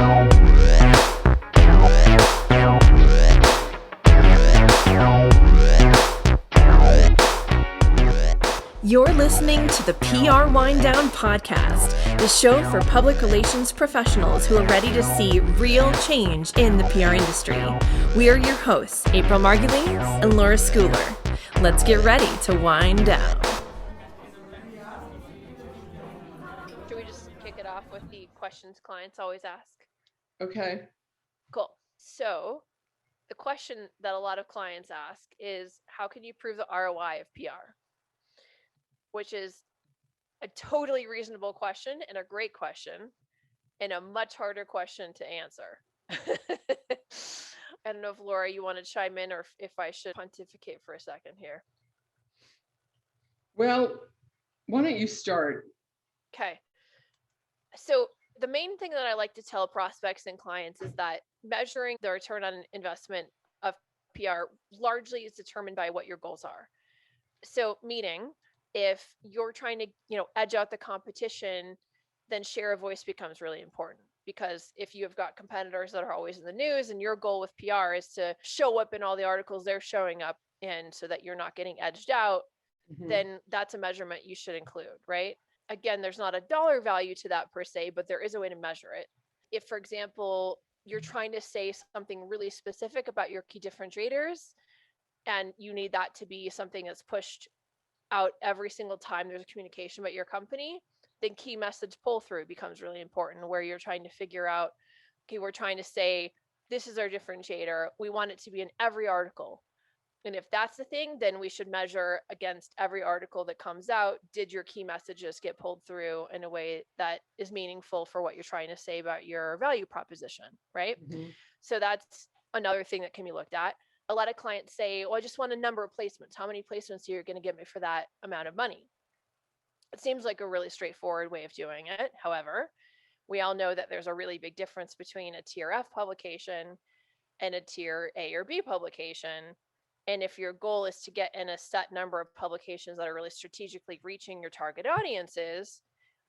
You're listening to the PR Wind Down Podcast, the show for public relations professionals who are ready to see real change in the PR industry. We are your hosts, April Margulies and Laura Schooler. Let's get ready to wind down. Should we just kick it off with the questions clients always ask? Okay. Cool. So the question that a lot of clients ask is, how can you prove the ROI of PR? Which is a totally reasonable question and a great question and a much harder question to answer. I don't know if Laura, you want to chime in or if I should pontificate for a second here. Well, why don't you start? Okay. So the main thing that I like to tell prospects and clients is that measuring the return on investment of PR largely is determined by what your goals are. So meaning, if you're trying to, edge out the competition, then share of voice becomes really important. Because if you have got competitors that are always in the news and your goal with PR is to show up in all the articles they're showing up in so that you're not getting edged out, then that's a measurement you should include, right? Again, there's not a dollar value to that per se, but there is a way to measure it. If, for example, you're trying to say something really specific about your key differentiators and you need that to be something that's pushed out every single time there's a communication about your company, then key message pull through becomes really important, where you're trying to figure out, okay, we're trying to say, this is our differentiator. We want it to be in every article. And if that's the thing, then we should measure against every article that comes out. Did your key messages get pulled through in a way that is meaningful for what you're trying to say about your value proposition, right? So that's another thing that can be looked at. A lot of clients say, well, I just want a number of placements. How many placements are you going to give me for that amount of money? It seems like a really straightforward way of doing it. However, we all know that there's a really big difference between a tier F publication and a tier A or B publication. And if your goal is to get in a set number of publications that are really strategically reaching your target audiences,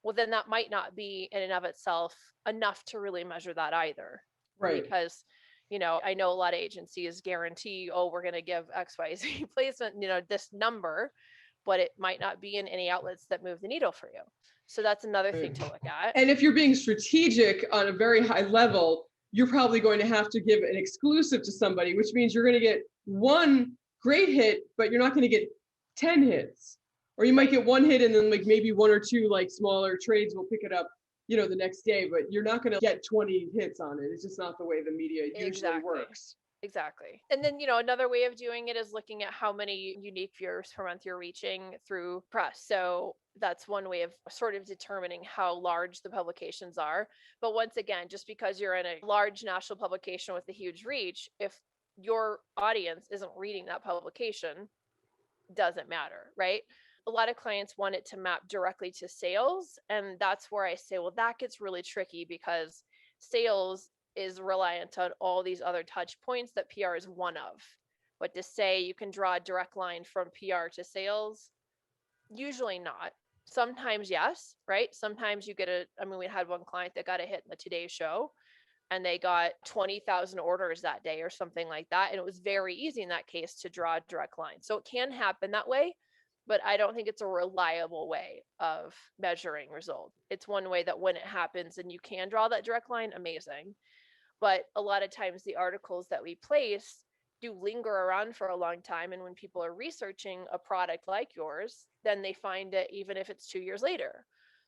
well, then that might not be in and of itself enough to really measure that either. Right. Because I know a lot of agencies guarantee, we're going to give XYZ placement, this number, but it might not be in any outlets that move the needle for you. So that's another thing to look at. And if you're being strategic on a very high level, you're probably going to have to give an exclusive to somebody, which means you're going to get one great hit, but you're not going to get 10 hits. Or you might get one hit and then like maybe one or two like smaller trades will pick it up the next day, but you're not going to get 20 hits on it. It's just not the way the media usually works. Exactly. And then, another way of doing it is looking at how many unique viewers per month you're reaching through press. So that's one way of sort of determining how large the publications are. But once again, just because you're in a large national publication with a huge reach, if your audience isn't reading that publication, doesn't matter, right? A lot of clients want it to map directly to sales. And that's where I say, well, that gets really tricky because sales is reliant on all these other touch points that PR is one of. But to say you can draw a direct line from PR to sales, usually not. Sometimes yes, right? Sometimes you get we had one client that got a hit in the Today Show and they got 20,000 orders that day or something like that. And it was very easy in that case to draw a direct line. So it can happen that way, but I don't think it's a reliable way of measuring results. It's one way that when it happens and you can draw that direct line, amazing. But a lot of times the articles that we place do linger around for a long time. And when people are researching a product like yours, then they find it even if it's 2 years later.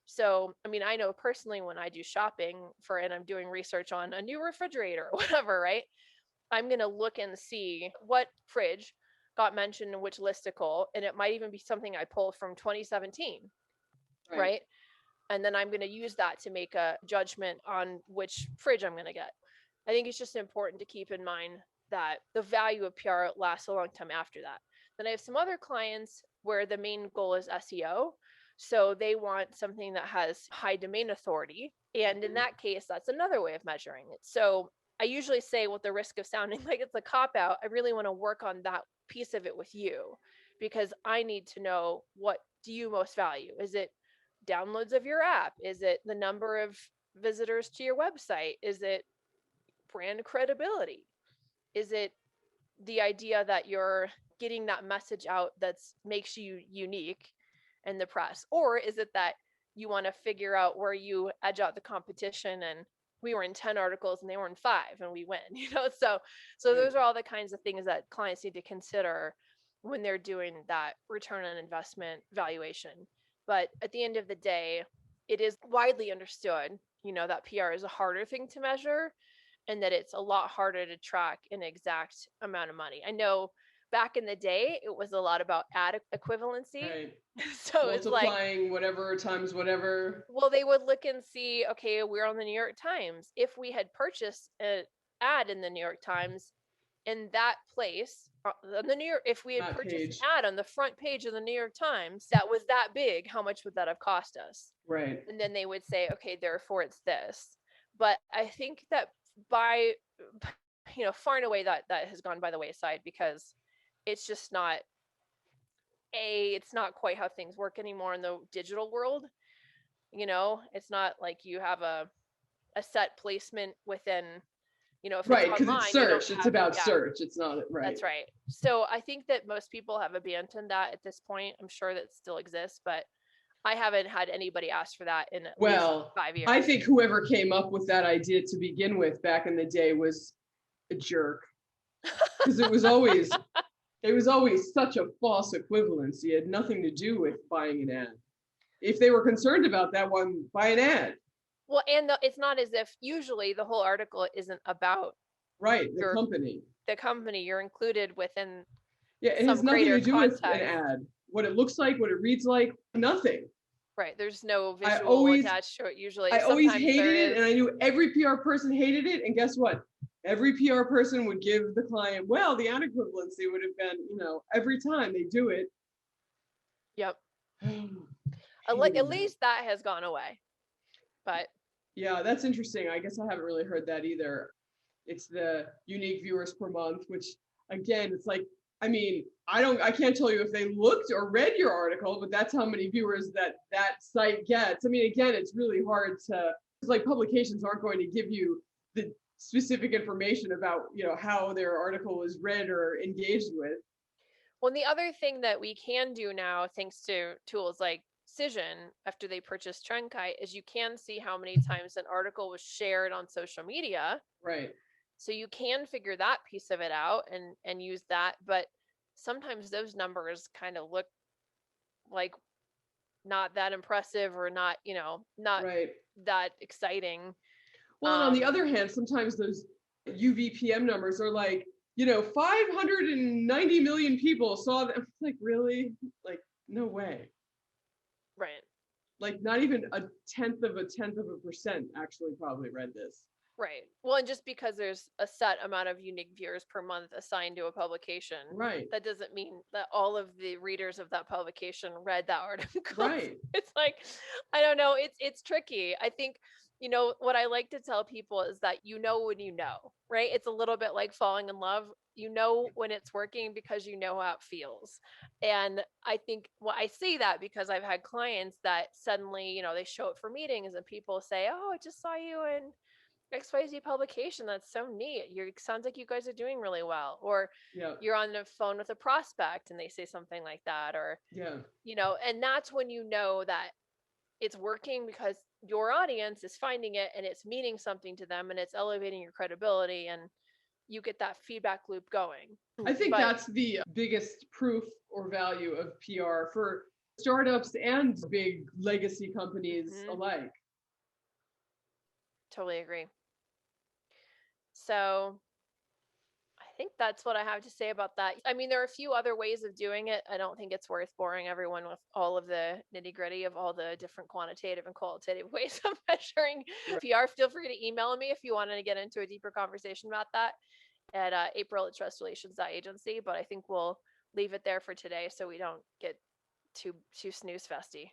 So, I know personally when I do shopping and I'm doing research on a new refrigerator or whatever, right? I'm going to look and see what fridge got mentioned in which listicle. And it might even be something I pulled from 2017, right? And then I'm going to use that to make a judgment on which fridge I'm going to get. I think it's just important to keep in mind that the value of PR lasts a long time after that. Then I have some other clients where the main goal is SEO. So they want something that has high domain authority. And in that case, that's another way of measuring it. So I usually say, with the risk of sounding like it's a cop-out, I really want to work on that piece of it with you, because I need to know, what do you most value? Is it downloads of your app? Is it the number of visitors to your website? Is it brand credibility? Is it the idea that you're getting that message out that makes you unique in the press? Or is it that you want to figure out where you edge out the competition and we were in 10 articles and they were in 5 and we win, so those are all the kinds of things that clients need to consider when they're doing that return on investment valuation. But at the end of the day, it is widely understood, that PR is a harder thing to measure and that it's a lot harder to track an exact amount of money. I know back in the day, it was a lot about ad equivalency. Right. So it's like multiplying whatever times whatever. Well, they would look and see, okay, we're on the New York Times. If we had purchased an ad in the New York Times in that place, if we had purchased an ad on the front page of the New York Times that was that big, how much would that have cost us? Right. And then they would say, okay, therefore it's this. But I think that by, far and away that has gone by the wayside, because it's just not, it's not quite how things work anymore in the digital world. It's not like you have a set placement within, if right, it's because online, it's search. It's about search. It's not right. That's right. So I think that most people have abandoned that at this point. I'm sure that still exists, but I haven't had anybody ask for that in at least 5 years. I think whoever came up with that idea to begin with back in the day was a jerk, because it was always such a false equivalency. It had nothing to do with buying an ad. If they were concerned about that one, buy an ad. Well, and it's not as if usually the whole article isn't about the company. You're included within. Yeah, it has nothing to do with an ad. What it looks like, what it reads like, nothing. Right. There's no visual attached to it usually. I always hated it, and I knew every PR person hated it. And guess what? Every PR person would give the client, well, the ad equivalency would have been, every time they do it. Yep. At least that has gone away. But yeah, that's interesting. I guess I haven't really heard that either. It's the unique viewers per month, which again, it's like, I can't tell you if they looked or read your article, but that's how many viewers that site gets. Again, it's really hard to, it's like publications aren't going to give you the specific information about, how their article is read or engaged with. Well, the other thing that we can do now, thanks to tools like Cision, after they purchased Trendkite, is you can see how many times an article was shared on social media. Right. So you can figure that piece of it out and use that. But sometimes those numbers kind of look like not that impressive or not, not that exciting. Well, and on the other hand, sometimes those UVPM numbers are like, 590 million people saw them. Like, really? Like, no way. Right. Like, not even a tenth of a percent actually probably read this. Right. Well, and just because there's a set amount of unique viewers per month assigned to a publication, right, that doesn't mean that all of the readers of that publication read that article. Right. It's like, I don't know. It's tricky. I think, what I like to tell people is that when you know, right? It's a little bit like falling in love. When it's working because how it feels. And I think, I say that because I've had clients that suddenly, they show up for meetings and people say, oh, I just saw you in XYZ publication. That's so neat. Sounds like you guys are doing really well. Or you're on the phone with a prospect and they say something like that. Or, and that's when you know that it's working because your audience is finding it and it's meaning something to them and it's elevating your credibility and you get that feedback loop going. I think that's the biggest proof or value of PR for startups and big legacy companies alike. Totally agree. So I think that's what I have to say about that. There are a few other ways of doing it. I don't think it's worth boring everyone with all of the nitty gritty of all the different quantitative and qualitative ways of measuring PR. Feel free to email me if you wanted to get into a deeper conversation about that at April@trustrelations.agency. But I think we'll leave it there for today so we don't get too snooze festy.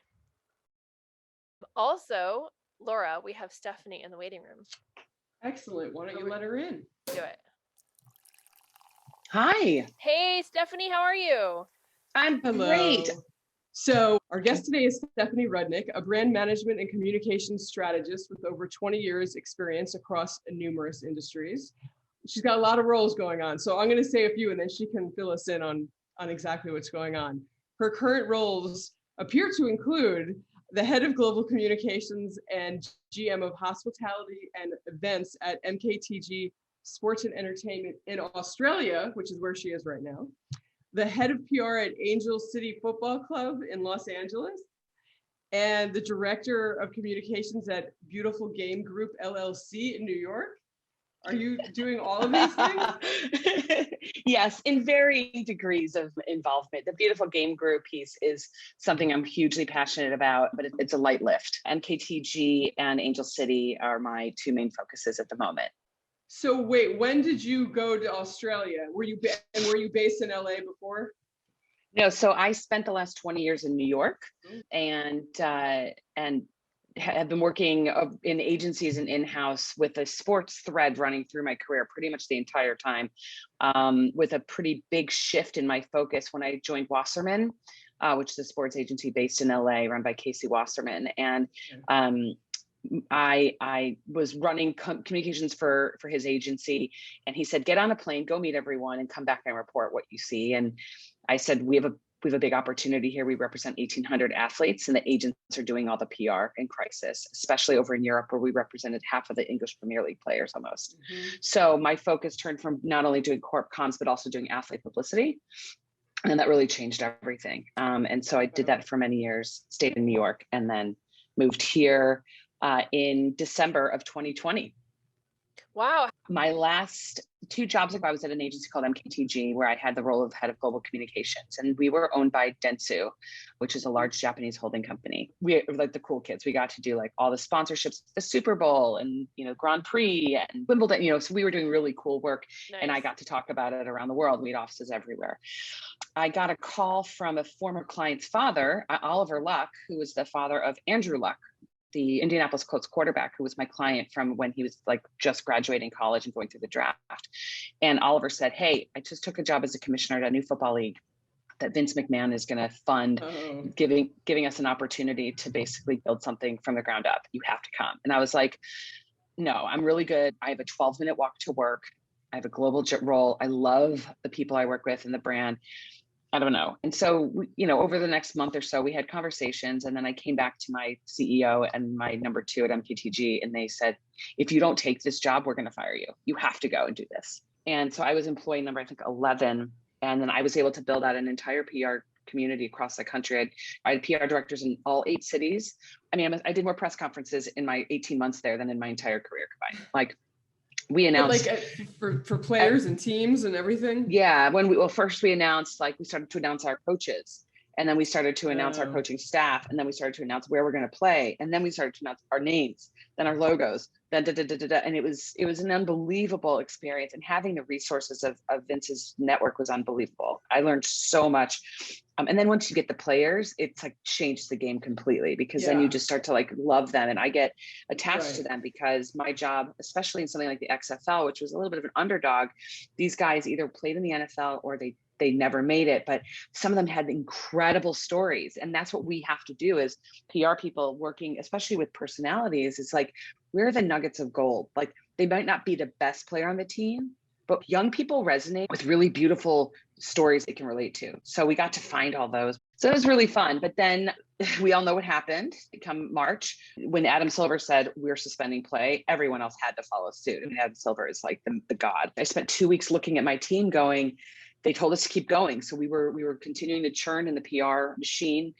Also, Laura, we have Stephanie in the waiting room. Excellent. Why don't you let her in? Do it. Hi. Hey, Stephanie, how are you? I'm great. So our guest today is Stephanie Rudnick, a brand management and communications strategist with over 20 years experience across numerous industries. She's got a lot of roles going on. So I'm going to say a few and then she can fill us in on exactly what's going on. Her current roles appear to include the head of global communications and GM of hospitality and events at MKTG Sports and Entertainment in Australia, which is where she is right now. The head of PR at Angel City Football Club in Los Angeles, and the director of communications at Beautiful Game Group LLC in New York. Are you doing all of these things? Yes, in varying degrees of involvement. The Beautiful Game Group piece is something I'm hugely passionate about, but it's a light lift. MKTG and Angel City are my two main focuses at the moment. So wait, when did you go to Australia? Were you based in LA before? No, so I spent the last 20 years in New York, and have been working in agencies and in-house with a sports thread running through my career pretty much the entire time, with a pretty big shift in my focus when I joined Wasserman, which is a sports agency based in LA run by Casey Wasserman. And I was running communications for his agency, and he said, get on a plane, go meet everyone and come back and report what you see. And I said, we have a big opportunity here. We represent 1,800 athletes, and the agents are doing all the PR in crisis, especially over in Europe, where we represented half of the English Premier League players almost. So my focus turned from not only doing corp comms, but also doing athlete publicity. And that really changed everything. And so I did that for many years, stayed in New York, and then moved here in December of 2020. Wow. My last two jobs ago, I was at an agency called MKTG, where I had the role of head of global communications, and we were owned by Dentsu, which is a large Japanese holding company. We were like the cool kids. We got to do like all the sponsorships, the Super Bowl and, Grand Prix and Wimbledon, so we were doing really cool work. Nice. And I got to talk about it around the world. We had offices everywhere. I got a call from a former client's father, Oliver Luck, who was the father of Andrew Luck, the Indianapolis Colts quarterback, who was my client from when he was like just graduating college and going through the draft. And Oliver said, hey, I just took a job as a commissioner at a new football league that Vince McMahon is going to fund, giving us an opportunity to basically build something from the ground up. You have to come. And I was like, no, I'm really good. I have a 12-minute walk to work. I have a global role. I love the people I work with and the brand. I don't know. And so, over the next month or so, we had conversations, and then I came back to my CEO and my number two at MKTG, and they said, if you don't take this job, we're going to fire you. You have to go and do this. And so I was employee number, I think 11. And then I was able to build out an entire PR community across the country. I had PR directors in all 8 cities. I mean, I did more press conferences in my 18 months there than in my entire career combined. Like, we announced for players and teams and everything. Yeah. First we announced, we started to announce our coaches, and then we started to announce our coaching staff, and then we started to announce where we're going to play. And then we started to announce our names, then our logos, then and it was an unbelievable experience. And having the resources of Vince's network was unbelievable. I learned so much. And then once you get the players, it's changed the game completely, because then you just start to love them. And I get attached to them, because my job, especially in something like the XFL, which was a little bit of an underdog, these guys either played in the NFL or they never made it, but some of them had incredible stories. And that's what we have to do as PR people working, especially with personalities. It's we're the nuggets of gold. They might not be the best player on the team, but young people resonate with really beautiful stories they can relate to. So we got to find all those. So it was really fun. But then we all know what happened come March, when Adam Silver said we're suspending play, everyone else had to follow suit. I mean, Adam Silver is the god. I spent 2 weeks looking at my team going, they told us to keep going. So we were continuing to churn in the PR machine.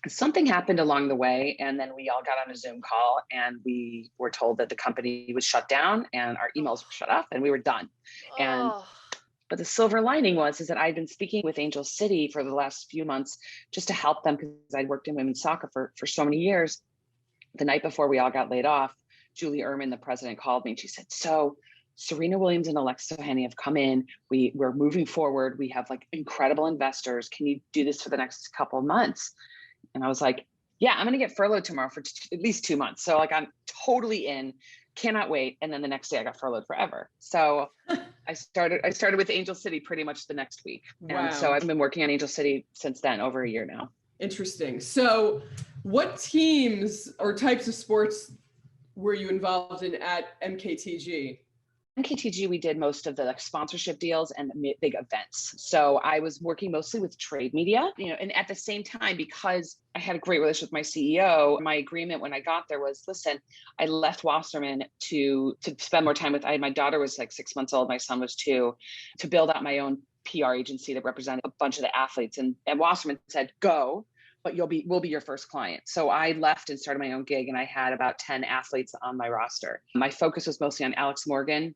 Something happened along the way, and then we all got on a Zoom call, and we were told that the company was shut down and our emails were shut off, and we were done. But the silver lining is that I'd been speaking with Angel City for the last few months just to help them, because I'd worked in women's soccer for so many years. The night before we all got laid off, Julie Ehrman, the president, called me, and she said, so Serena Williams and Alexa Ohanian have come in. We're moving forward. We have incredible investors. Can you do this for the next couple of months? And I was like, yeah, I'm going to get furloughed tomorrow for at least 2 months. So I'm totally in, cannot wait. And then the next day I got furloughed forever. So I started with Angel City pretty much the next week. Wow. And so I've been working on Angel City since then, over a year now. Interesting. So what teams or types of sports were you involved in at MKTG? MKTG, we did most of the like sponsorship deals and the big events. So I was working mostly with trade media, and at the same time, because I had a great relationship with my CEO, my agreement when I got there was, listen, I left Wasserman to spend more time with, my daughter was like 6 months old, my son was 2, to build out my own PR agency that represented a bunch of the athletes. And Wasserman said, go, but we'll be your first client. So I left and started my own gig, and I had about 10 athletes on my roster. My focus was mostly on Alex Morgan,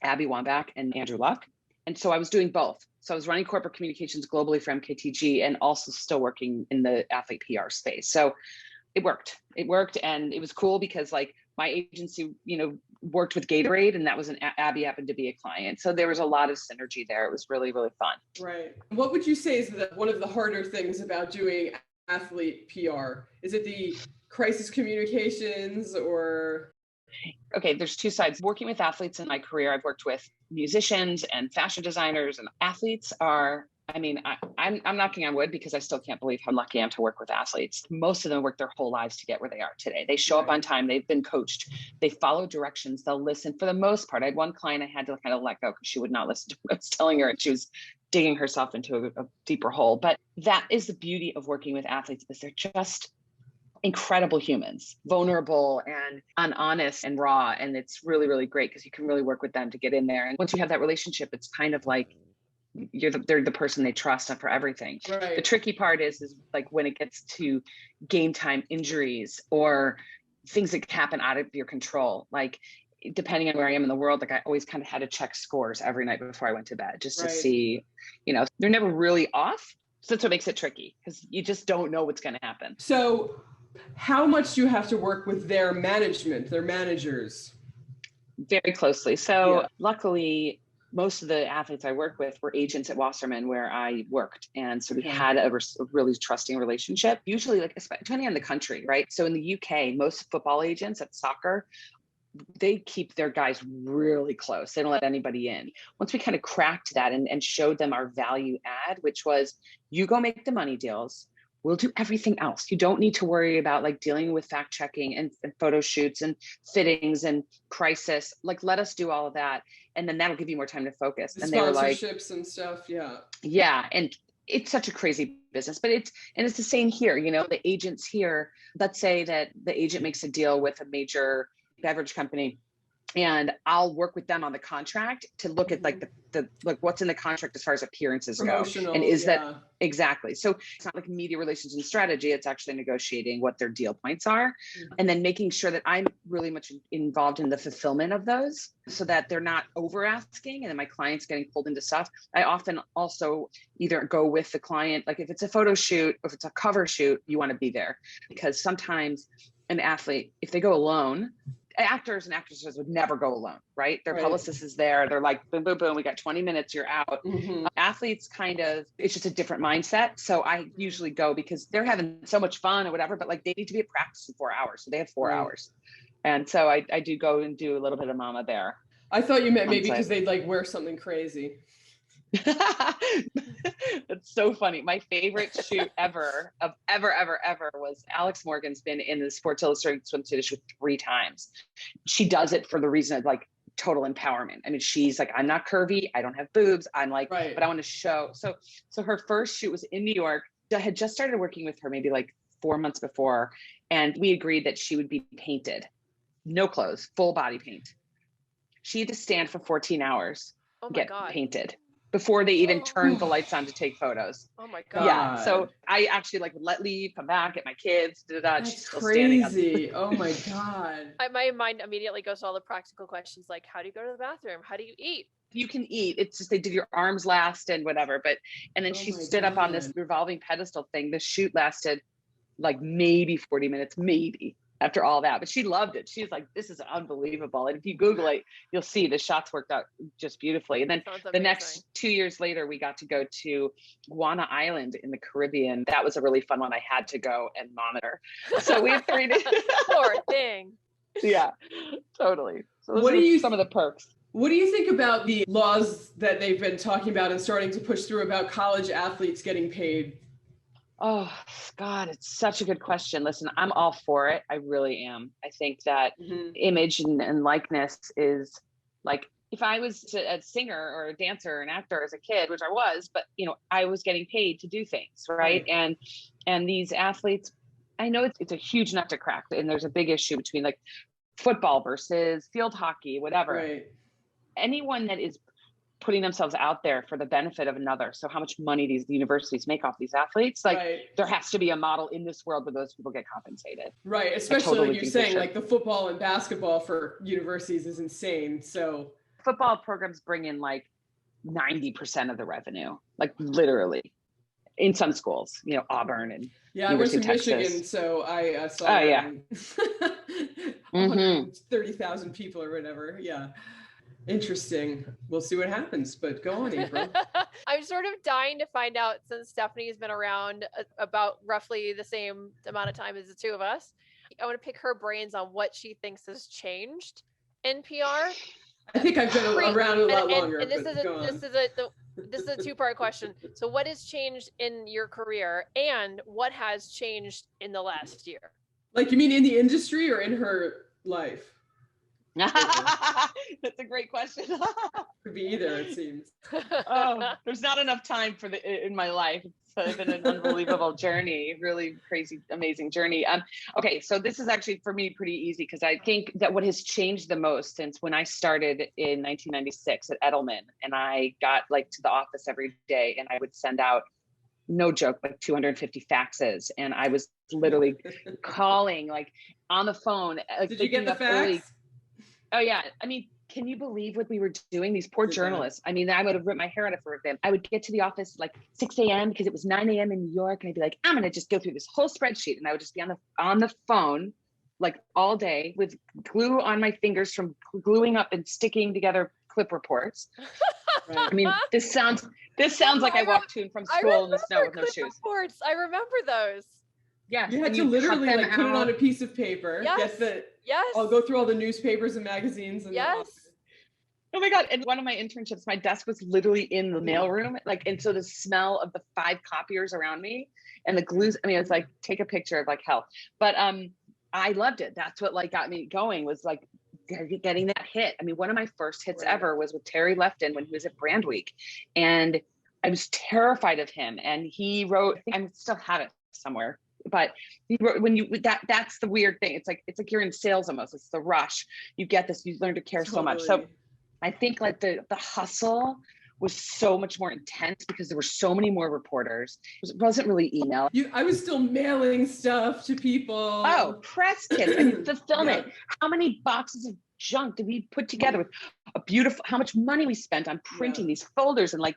Abby Wambach, and Andrew Luck. And so I was doing both. So I was running corporate communications globally for MKTG and also still working in the athlete PR space. So it worked. And it was cool because like my agency, worked with Gatorade, and that was Abby happened to be a client. So there was a lot of synergy there. It was really, really fun. Right. What would you say is one of the harder things about doing athlete PR? Is it the crisis communications or? Okay, there's two sides. Working with athletes in my career, I've worked with musicians and fashion designers, and athletes are, I'm knocking on wood because I still can't believe how lucky I am to work with athletes. Most of them work their whole lives to get where they are today. They show up on time. They've been coached. They follow directions. They'll listen for the most part. I had one client I had to kind of let go because she would not listen to what I was telling her, and she was digging herself into a deeper hole. But that is the beauty of working with athletes, is they're just incredible humans, vulnerable and honest and raw. And it's really, really great because you can really work with them to get in there. And once you have that relationship, it's kind of like they're the person they trust for everything. Right. The tricky part is like when it gets to game time injuries or things that happen out of your control, like depending on where I am in the world, like I always kind of had to check scores every night before I went to bed just to see, they're never really off. So that's what makes it tricky because you just don't know what's going to happen. So how much do you have to work with their management, their managers? Very closely. So luckily, most of the athletes I work with were agents at Wasserman where I worked. And so we had a really trusting relationship, usually like depending on the country, right? So in the UK, most football agents at soccer, they keep their guys really close. They don't let anybody in. Once we kind of cracked that and showed them our value add, which was you go make the money deals. We'll do everything else. You don't need to worry about like dealing with fact checking and photo shoots and fittings and crisis. Like, let us do all of that. And then that'll give you more time to focus. The and they were like, sponsorships and stuff. Yeah. Yeah. And it's such a crazy business, but it's the same here. The agents here, let's say that the agent makes a deal with a major beverage company, and I'll work with them on the contract to look at like the like what's in the contract as far as appearances go. And is that exactly? So it's not like media relations and strategy. It's actually negotiating what their deal points are, and then making sure that I'm really much involved in the fulfillment of those, so that they're not over asking, and then my client's getting pulled into stuff. I often also either go with the client, like if it's a photo shoot, if it's a cover shoot, you want to be there because sometimes an athlete, if they go alone. Actors and actresses would never go alone, right? Their publicist is there. They're like, boom, boom, boom, we got 20 minutes, you're out. Athletes it's just a different mindset. So I usually go because they're having so much fun or whatever, but like they need to be at practice in 4 hours. So they have 4 hours. And so I do go and do a little bit of mama bear. I thought you meant maybe because they'd like wear something crazy. That's so funny. My favorite shoot ever was Alex Morgan's been in the Sports Illustrated swimsuit issue 3 times. She does it for the reason of like total empowerment. I mean, she's like, I'm not curvy, I don't have boobs, I'm like, but I want to show. So her first shoot was in New York. I had just started working with her maybe like 4 months before, and we agreed that she would be painted, no clothes, full body paint. She had to stand for 14 hours, get painted before they even turned the lights on to take photos. Oh my God. Yeah. So I actually like would let leave, come back, get my kids, That's she's still crazy. Oh my God. My mind immediately goes to all the practical questions like, how do you go to the bathroom? How do you eat? You can eat. It's just they did your arms last and whatever. And then she stood up on this revolving pedestal thing. The shoot lasted like maybe 40 minutes, maybe. After all that, but she loved it. She's like, this is unbelievable. And if you Google it, you'll see the shots worked out just beautifully. And then the next 2 years later, we got to go to Guana Island in the Caribbean. That was a really fun one. I had to go and monitor. So we have 3 days. Poor thing. Yeah, totally. So what are some of the perks? What do you think about the laws that they've been talking about and starting to push through about college athletes getting paid? Oh God, it's such a good question. Listen, I'm all for it. I really am. I think that image and likeness is like, if I was a singer or a dancer or an actor as a kid, which I was, but I was getting paid to do things, right? And these athletes, I know it's a huge nut to crack, and there's a big issue between like football versus field hockey, whatever. Right. Anyone that is putting themselves out there for the benefit of another. So how much money these universities make off these athletes, like there has to be a model in this world where those people get compensated. Right. Especially like you're saying, like the football and basketball for universities is insane. So football programs bring in like 90% of the revenue, like literally in some schools, Auburn and I went to Texas. Michigan, so I saw 130,000 people or whatever. Yeah. Interesting. We'll see what happens, but go on, April. I'm sort of dying to find out, since Stephanie's been around about roughly the same amount of time as the two of us. I want to pick her brains on what she thinks has changed in PR. I think I've been around a lot longer. And this is a two-part question. So what has changed in your career, and what has changed in the last year? Like, you mean in the industry or in her life? That's a great question. Could be either, it seems. There's not enough time in my life. It's been an unbelievable journey, really crazy, amazing journey. Okay, so this is actually for me pretty easy, because I think that what has changed the most since when I started in 1996 at Edelman, and I got like to the office every day, and I would send out, no joke, like 250 faxes, and I was literally calling like on the phone. Like, did you get the fax? Oh yeah. I mean, can you believe what we were doing? These poor journalists. I mean, I would have ripped my hair out for them. I would get to the office like 6 a.m. because it was 9 a.m. in New York. And I'd be like, I'm going to just go through this whole spreadsheet. And I would just be on the phone like all day with glue on my fingers from gluing up and sticking together clip reports. Right. I mean, this sounds like I walked to and from school in the snow with no shoes. Reports. I remember those. Yeah, you had to literally like put it on a piece of paper. Yes. I'll go through all the newspapers and magazines. And oh my God. And one of my internships, my desk was literally in the mailroom. And so the smell of the 5 copiers around me and the glues, I mean, it's like, take a picture of like hell. But I loved it. That's what like got me going, was like getting that hit. I mean, one of my first hits ever was with Terry Lefton when he was at Brand Week. And I was terrified of him. And he wrote, I still have it somewhere. But that's the weird thing. It's like you're in sales almost. It's the rush. You get this, you learn to care so much. So I think like the hustle was so much more intense because there were so many more reporters. It wasn't really email. I was still mailing stuff to people. Oh, press kits. I mean, fulfillment. How many boxes of junk did we put together with how much money we spent on printing these folders and like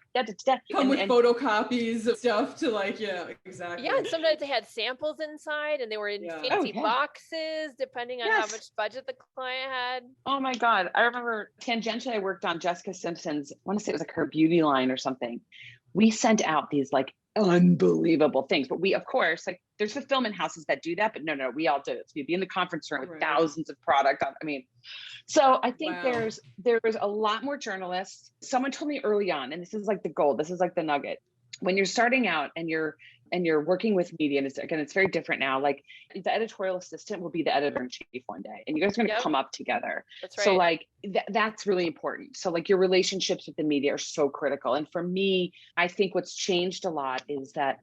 come with photocopies of stuff to like, exactly. Yeah, and sometimes they had samples inside and they were in fancy boxes depending on how much budget the client had. Oh my God. I remember tangentially I worked on Jessica Simpson's, I want to say it was like her beauty line or something. We sent out these like unbelievable things, but we, of course, like there's fulfillment houses that do that, but no, we all did it. So we'd be in the conference room with thousands of product on. I mean, so I think there's a lot more journalists. Someone told me early on, and this is like the gold, this is like the nugget. When you're starting out and you're working with media, and it's very different now. Like the editorial assistant will be the editor-in-chief one day, and you guys are going to come up together. That's right. So like that's really important. So like your relationships with the media are so critical. And for me, I think what's changed a lot is that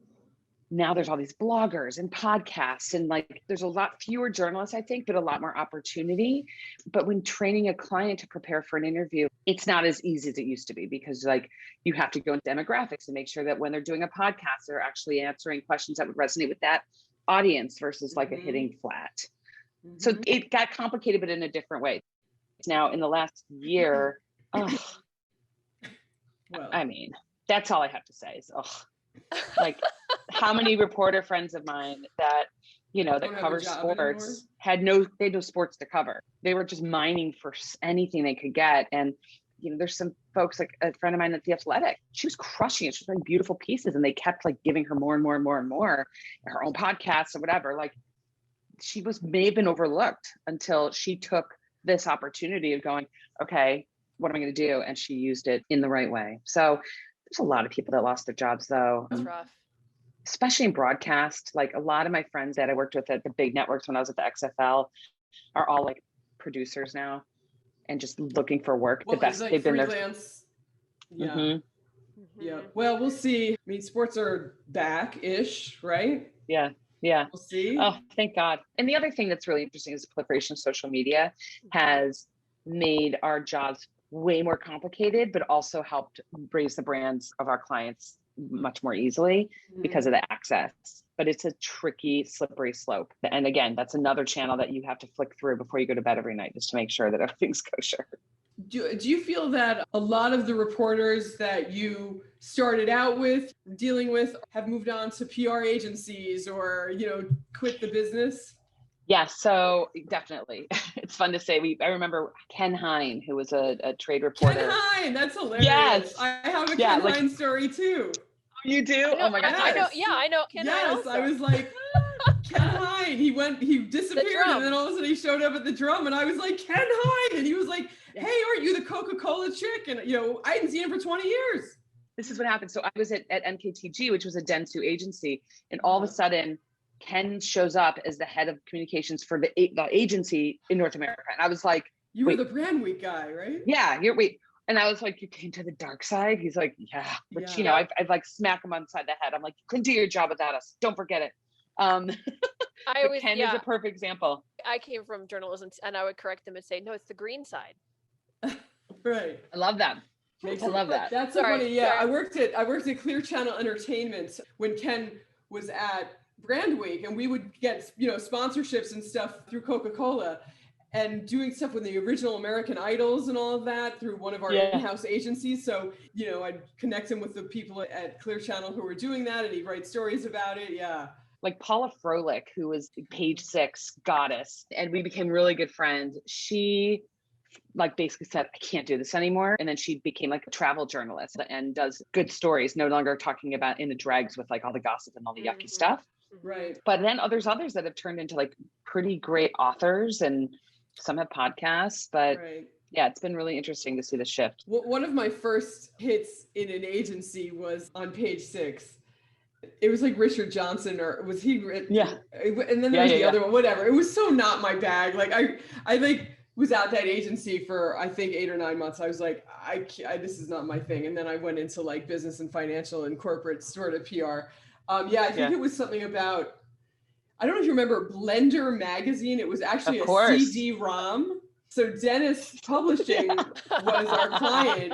now there's all these bloggers and podcasts, and like there's a lot fewer journalists, I think, but a lot more opportunity. But when training a client to prepare for an interview, it's not as easy as it used to be, because like you have to go into demographics and make sure that when they're doing a podcast, they're actually answering questions that would resonate with that audience versus like a hitting flat. So it got complicated, but in a different way. Now in the last year, I mean, that's all I have to say is, like how many reporter friends of mine that, that cover sports had no sports to cover. They were just mining for anything they could get. And, there's some folks, like a friend of mine at The Athletic, she was crushing it. She was writing beautiful pieces, and they kept like giving her more and more and more and more, her own podcasts or whatever. Like she may have been overlooked until she took this opportunity of going, okay, what am I going to do? And she used it in the right way. So there's a lot of people that lost their jobs though. That's rough. especially in broadcast. Like a lot of my friends that I worked with at the big networks when I was at the XFL are all like producers now and just looking for work. Well, the best like they've been there. freelance. Yeah. Yeah. Mhm. Well, we'll see. I mean, sports are back-ish, right? Yeah. We'll see. Oh, thank God. And the other thing that's really interesting is the proliferation of social media has made our jobs way more complicated, but also helped raise the brands of our clients much more easily because of the access. But it's a tricky, slippery slope. And again, that's another channel that you have to flick through before you go to bed every night, just to make sure that everything's kosher. Do you feel that a lot of the reporters that you started out with, dealing with, have moved on to PR agencies or, quit the business? Yeah, so definitely. It's fun to say. I remember Ken Hine, who was a trade reporter. Ken Hine, that's hilarious. Yes. I have a Ken Hine story too. You do? Oh my God. I know. Yeah, I know. Ken Hine Yes, also. I was like, Ken Hine. He disappeared and then all of a sudden he showed up at the drum and I was like, Ken Hine. And he was like, hey, aren't you the Coca-Cola chick? And, I hadn't seen him for 20 years. This is what happened. So I was at MKTG, which was a Dentsu agency. And all of a sudden, Ken shows up as the head of communications for the agency in North America. And I was like, you were the brand week guy, right? Yeah, and I was like, you came to the dark side? He's like, yeah. Which, I'd like smack him on the side of the head. I'm like, you couldn't do your job without us. Don't forget it. Ken is a perfect example. I came from journalism and I would correct them and say, no, it's the green side. Right. I love them. I love that. That's so funny. Yeah, I worked at Clear Channel Entertainment when Ken was at Brand Week, and we would get sponsorships and stuff through Coca-Cola, and doing stuff with the original American Idols and all of that through one of our in-house agencies. So I'd connect him with the people at Clear Channel who were doing that, and he'd write stories about it. Yeah. Like Paula Froelich, who was Page 6 goddess, and we became really good friends. She basically said, I can't do this anymore. And then she became like a travel journalist and does good stories, no longer talking about in the dregs with like all the gossip and all the yucky stuff. Right. But then there's others that have turned into like pretty great authors, and some have podcasts, but yeah, it's been really interesting to see the shift. One of my first hits in an agency was on Page 6. It was like Richard Johnson, or was he? Yeah. And then there was the other one, whatever. It was so not my bag. Like I was at that agency for, I think 8 or 9 months. I was like, this is not my thing. And then I went into like business and financial and corporate sort of PR. I think it was something about, I don't know if you remember Blender magazine. It was actually a CD-ROM. So Dennis Publishing was our client,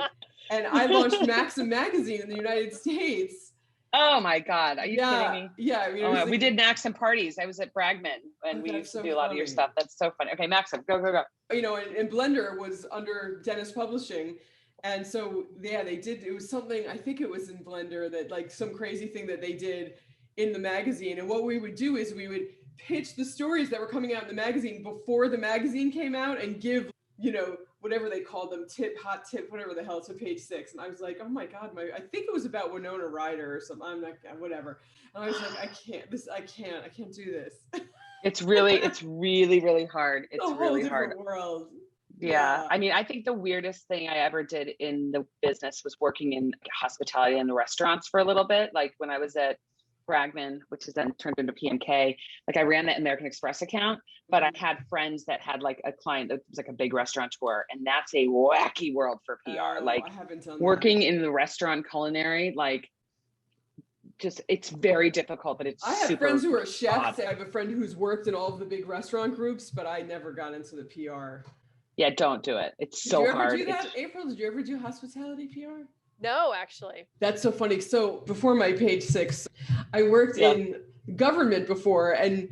and I launched Maxim magazine in the United States. Oh my God. Are you kidding me? Yeah. I mean, we did Maxim parties. I was at Bragman and we used to do a lot of your stuff. That's so funny. Okay, Maxim, go. And Blender was under Dennis Publishing. And so, they did, it was something, I think it was in Blender, that like some crazy thing that they did in the magazine. And what we would do is we would pitch the stories that were coming out in the magazine before the magazine came out and give, whatever they called them, hot tip, whatever the hell, to Page 6. And I was like, oh my God, I think it was about Winona Ryder or something. I'm not, whatever. And I was like, I can't do this. It's really, really hard. It's a whole really different hard. world. Yeah. I mean, I think the weirdest thing I ever did in the business was working in hospitality and the restaurants for a little bit. Like when I was at Bragman, which is then turned into PMK, like I ran that American Express account, but I had friends that had like a client that was like a big restaurateur, and that's a wacky world for PR. Like working in the restaurant culinary, like it's very difficult, but I have friends who are chefs. I have a friend who's worked in all of the big restaurant groups, but I never got into the PR. Yeah, don't do it. It's so hard. Did you ever do that, April? Did you ever do hospitality PR? No, actually. That's so funny. So before my Page 6, I worked in government before, and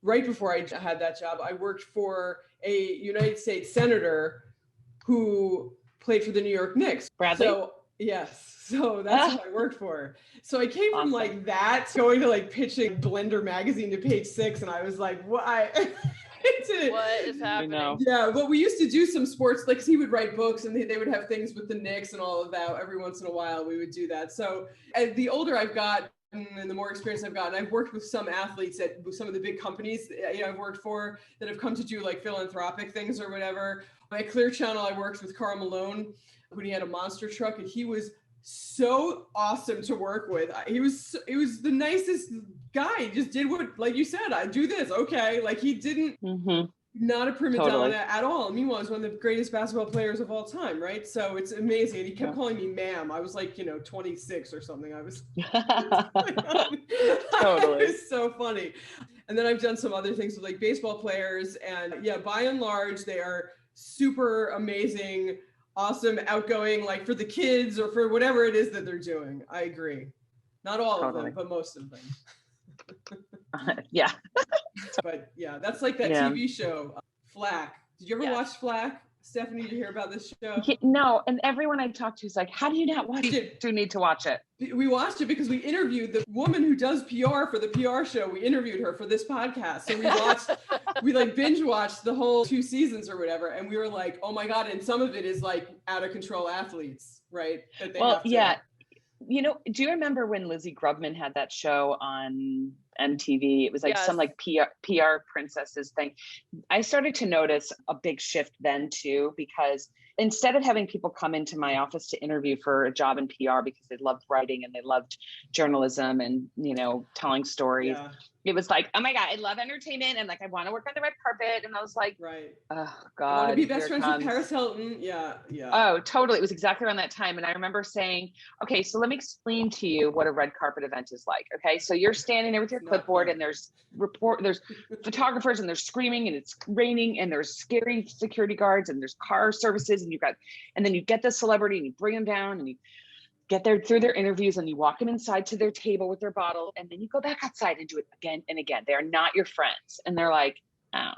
right before I had that job, I worked for a United States senator who played for the New York Knicks. Bradley? So, yes. So that's who I worked for. So I came from like that, going to like pitching Blender magazine to Page 6, and I was like, why? What is happening? Yeah, but we used to do some sports, like, 'cause he would write books and they would have things with the Knicks and all of that. Every once in a while we would do that. So and the older I've got and the more experience I've gotten, I've worked with some athletes at some of the big companies I've worked for that have come to do like philanthropic things or whatever. At Clear Channel, I worked with Karl Malone when he had a monster truck, and he was so awesome to work with. He was the nicest guy. He just did what, like you said, I do this. Okay. Like he didn't, not a prima donna at all. Meanwhile, he's one of the greatest basketball players of all time. Right. So it's amazing. And he kept calling me ma'am. I was like, 26 or something. I was Totally. It was so funny. And then I've done some other things with like baseball players, and yeah, by and large, they are super amazing, awesome, outgoing, like for the kids or for whatever it is that they're doing. I agree. Not all of them, but most of them. Yeah. But yeah, that's like that TV show, Flack. Did you ever watch Flack? Stephanie, did you hear about this show? No, and everyone I talk to is like, how do you not watch it? Do need to watch it. We watched it because we interviewed the woman who does PR for the PR show. We interviewed her for this podcast. So we like binge watched the whole 2 seasons or whatever. And we were like, oh my God. And some of it is like out of control athletes, right? That they have to, yeah. Do you remember when Lizzie Grubman had that show on MTV? It was like some like PR princesses thing. I started to notice a big shift then too, because instead of having people come into my office to interview for a job in PR because they loved writing and they loved journalism and, telling stories, it was like, oh my God, I love entertainment. And like, I want to work on the red carpet. And I was like, oh God. I want to be best friends with Paris Hilton. Yeah. Oh, totally. It was exactly around that time. And I remember saying, okay, so let me explain to you what a red carpet event is like. Okay. So you're standing there with your clipboard and there's photographers and they're screaming and it's raining and there's scary security guards and there's car services and then you get the celebrity and you bring them down and you get there through their interviews and you walk them inside to their table with their bottle and then you go back outside and do it again and again. They are not your friends. And they're like, oh.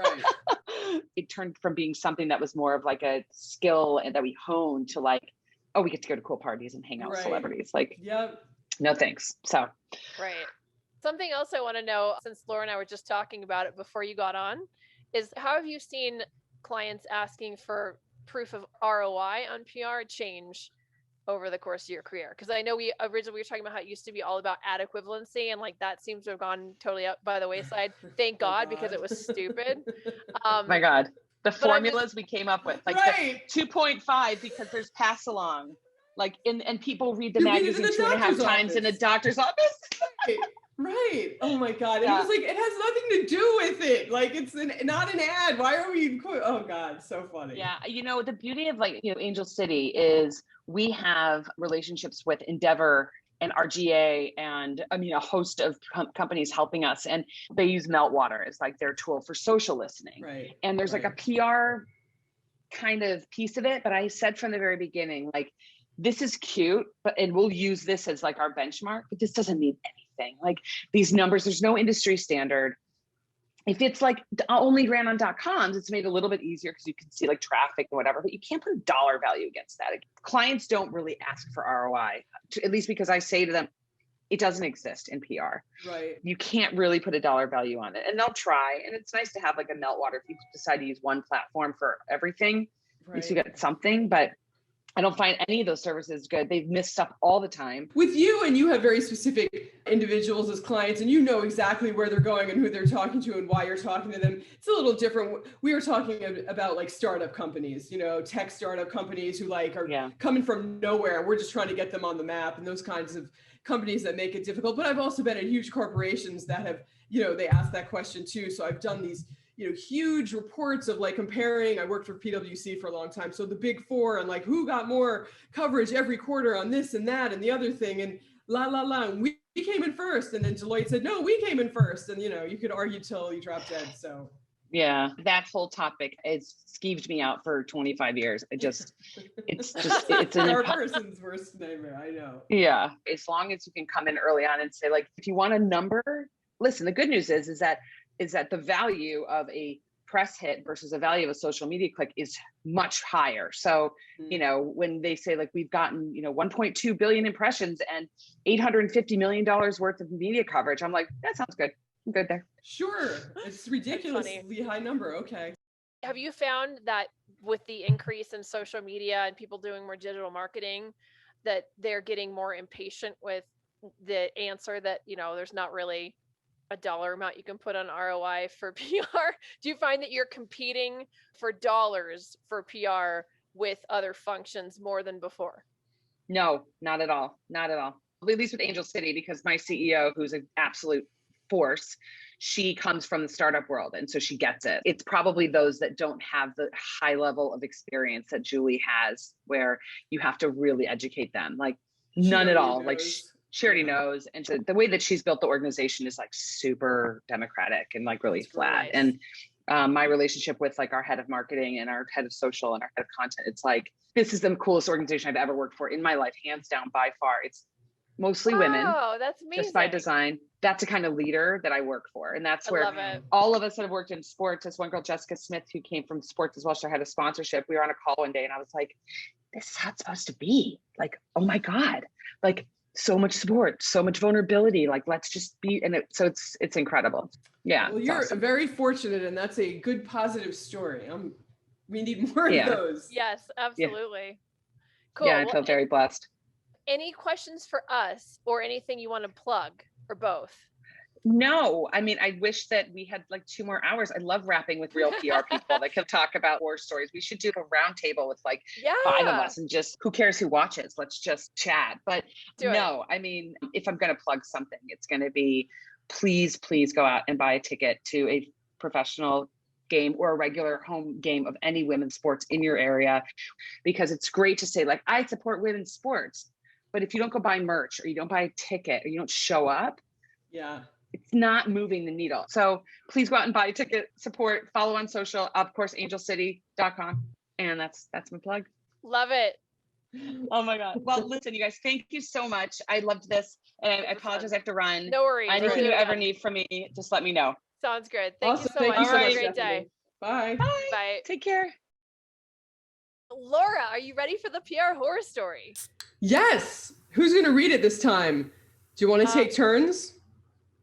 Right. It turned from being something that was more of like a skill and that we honed to like, oh, we get to go to cool parties and hang out with celebrities. Like, no thanks. So. Right. Something else I want to know, since Laura and I were just talking about it before you got on, is how have you seen clients asking for proof of ROI on PR change over the course of your career? Because I know we originally were talking about how it used to be all about ad equivalency, and like that seems to have gone totally out by the wayside. Thank God, because it was stupid. My God, the formulas we came up with, like the 2.5 because there's pass along, like and people read the magazine 2.5 times in a doctor's office. Right. Oh my God. It was like, it has nothing to do with it. Like it's not an ad. Why are we, oh God, so funny. Yeah. The beauty of like, Angel City is we have relationships with Endeavor and RGA and a host of companies helping us, and they use Meltwater as like their tool for social listening. Right. And there's like a PR kind of piece of it. But I said from the very beginning, like, this is cute, and we'll use this as like our benchmark, but this doesn't mean anything. Like these numbers, there's no industry standard. If it's like only ran on .coms, it's made a little bit easier because you can see like traffic and whatever, but you can't put a dollar value against that. Clients don't really ask for ROI, at least because I say to them, it doesn't exist in PR. Right. You can't really put a dollar value on it, and they'll try. And it's nice to have like a Meltwater if you decide to use one platform for everything. At least you get something, but I don't find any of those services good. They've missed stuff all the time. With you, and you have very specific individuals as clients, and you know exactly where they're going and who they're talking to and why you're talking to them. It's a little different. We were talking about like startup companies, tech startup companies who like are coming from nowhere. We're just trying to get them on the map, and those kinds of companies that make it difficult. But I've also been at huge corporations that have, they ask that question too. So I've done these huge reports of like comparing. I worked for PwC for a long time. So the big four and like who got more coverage every quarter on this and that and the other thing and and we came in first. And then Deloitte said, no, we came in first. And you could argue till you drop dead. So yeah, that whole topic has skeeved me out for 25 years. It's our person's worst nightmare. I know. Yeah. As long as you can come in early on and say like, if you want a number, listen, the good news is that the value of a press hit versus the value of a social media click is much higher. So, when they say like we've gotten, 1.2 billion impressions and $850 million worth of media coverage, I'm like, that sounds good. I'm good there. Sure. It's ridiculously high number. Okay. Have you found that with the increase in social media and people doing more digital marketing, that they're getting more impatient with the answer that, there's not really a dollar amount you can put on ROI for PR? Do you find that you're competing for dollars for PR with other functions more than before? No, not at all. Not at all. At least with Angel City, because my CEO, who's an absolute force, she comes from the startup world. And so she gets it. It's probably those that don't have the high level of experience that Julie has, where you have to really educate them. Like none at all. Like she already knows. And so the way that she's built the organization is like super democratic and like really flat. Nice. And my relationship with like our head of marketing and our head of social and our head of content, it's like, this is the coolest organization I've ever worked for in my life, hands down by far. It's mostly women. Oh, that's amazing. Just by design. That's the kind of leader that I work for. And that's where all of us that have worked in sports, this one girl, Jessica Smith, who came from sports as well, she had a sponsorship. We were on a call one day and I was like, this is how it's supposed to be. Like, oh my God, like so much support, so much vulnerability. Like, let's just be, and so it's incredible. Yeah. Well, you're awesome. Very fortunate, and that's a good positive story. We need more of those. Yes, absolutely. Yeah. Cool. Yeah, I feel very blessed. Any questions for us or anything you want to plug, or both? No, I mean, I wish that we had like 2 more hours. I love rapping with real PR people that can talk about war stories. We should do a round table with like 5 of us and just, who cares who watches? Let's just chat. But I mean, if I'm going to plug something, it's going to be, please go out and buy a ticket to a professional game or a regular home game of any women's sports in your area, because it's great to say like, I support women's sports. But if you don't go buy merch or you don't buy a ticket or you don't show up, it's not moving the needle. So please go out and buy a ticket, support, follow on social, of course, angelcity.com. And that's my plug. Love it. Oh my God. Well, listen, you guys, thank you so much. I loved this. And I apologize, I have to run. No worries. Anything you ever need from me, just let me know. Sounds good. Thank you so much. Have a great day. Bye. Bye. Take care. Laura, are you ready for the PR horror story? Yes. Who's going to read it this time? Do you want to take turns?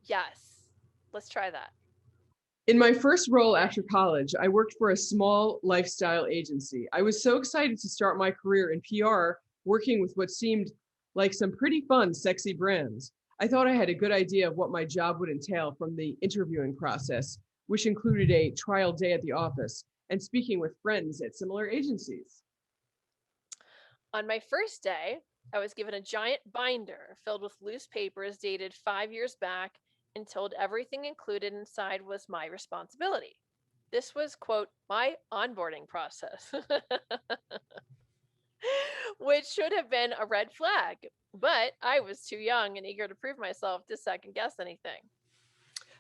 Yes. Let's try that. In my first role after college, I worked for a small lifestyle agency. I was so excited to start my career in PR, working with what seemed like some pretty fun, sexy brands. I thought I had a good idea of what my job would entail, from the interviewing process, which included a trial day at the office, and speaking with friends at similar agencies. On my first day, I was given a giant binder filled with loose papers dated 5 years back and told everything included inside was my responsibility. This was, quote, my onboarding process, which should have been a red flag, but I was too young and eager to prove myself to second guess anything.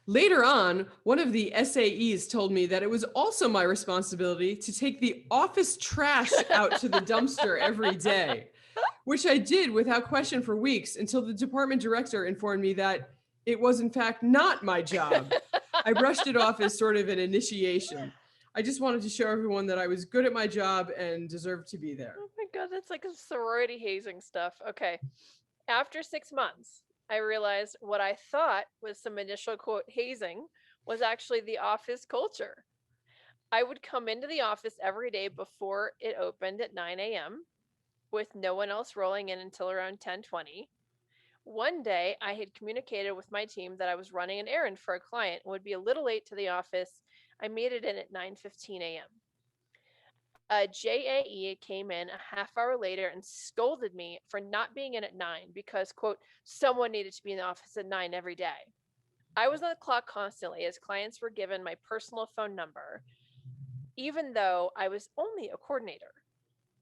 Later on, one of the SAEs told me that it was also my responsibility to take the office trash out to the dumpster every day, which I did without question for weeks, until the department director informed me that it was in fact not my job. I brushed it off as sort of an initiation. I just wanted to show everyone that I was good at my job and deserved to be there. Oh my God, that's like a sorority hazing stuff. Okay. After 6 months, I realized what I thought was some initial, quote, hazing was actually the office culture. I would come into the office every day before it opened at 9 a.m. with no one else rolling in until around 10:20. One day, I had communicated with my team that I was running an errand for a client and would be a little late to the office. I made it in at 9:15 a.m. A JAE came in a half hour later and scolded me for not being in at 9 because, quote, someone needed to be in the office at 9 every day. I was on the clock constantly as clients were given my personal phone number, even though I was only a coordinator.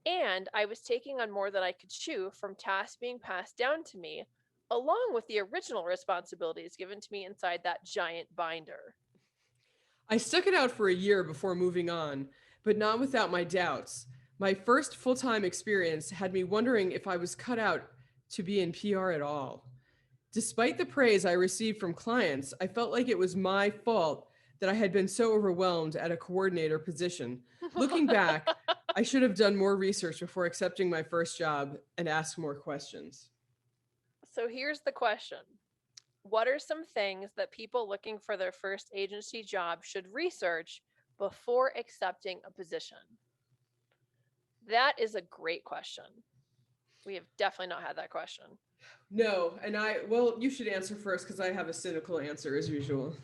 And I was taking on more than I could chew from tasks being passed down to me, along with the original responsibilities given to me inside that giant binder. I stuck it out for a year before moving on, but not without my doubts. My first full-time experience had me wondering if I was cut out to be in PR at all. Despite the praise I received from clients, I felt like it was my fault that I had been so overwhelmed at a coordinator position. Looking back, I should have done more research before accepting my first job and asked more questions. So here's the question. What are some things that people looking for their first agency job should research before accepting a position? That is a great question. We have definitely not had that question. No, and well, you should answer first because I have a cynical answer as usual.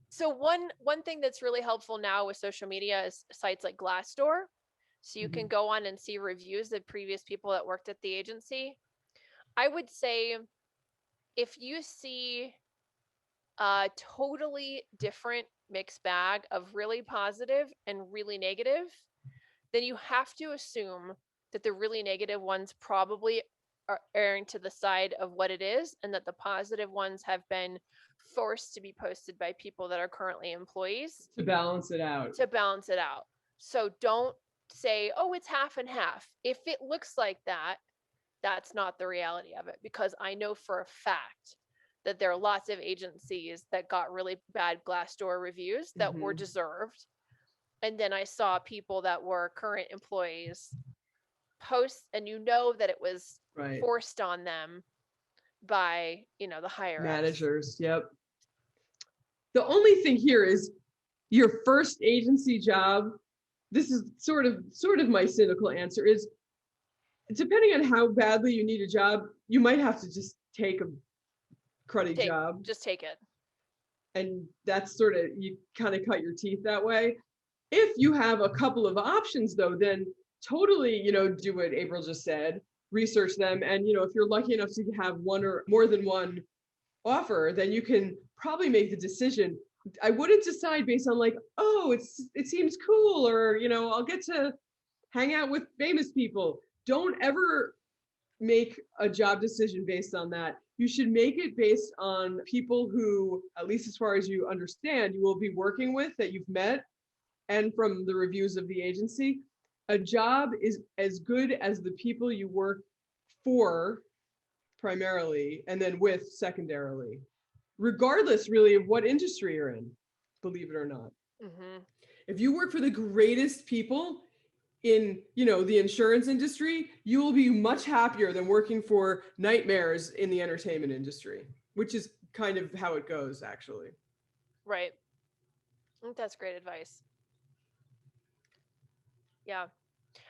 So one thing that's really helpful now with social media is sites like Glassdoor. So you can go on and see reviews of previous people that worked at the agency. I would say if you see a totally different mixed bag of really positive and really negative, then you have to assume that the really negative ones probably are erring to the side of what it is, and that the positive ones have been forced to be posted by people that are currently employees To balance it out. So don't say, oh, it's half and half. If it looks like that, that's not the reality of it, because I know for a fact that there are lots of agencies that got really bad Glassdoor reviews that were deserved. And then I saw people that were current employees post, and you know that it was forced on them by, the higher managers. Yep. The only thing here is your first agency job. This is sort of my cynical answer is, depending on how badly you need a job, you might have to just take a cruddy job. Just take it. And that's sort of, you kind of cut your teeth that way. If you have a couple of options though, then totally, do what April just said, research them. And, if you're lucky enough to have one or more than one offer, then you can probably make the decision. I wouldn't decide based on like, oh, it seems cool, or, I'll get to hang out with famous people. Don't ever make a job decision based on that. You should make it based on people who, at least as far as you understand, you will be working with, that you've met, and from the reviews of the agency. A job is as good as the people you work for primarily, and then with secondarily, regardless really of what industry you're in, believe it or not. If you work for the greatest people in, the insurance industry, you will be much happier than working for nightmares in the entertainment industry, which is kind of how it goes, actually. Right. I think that's great advice. Yeah.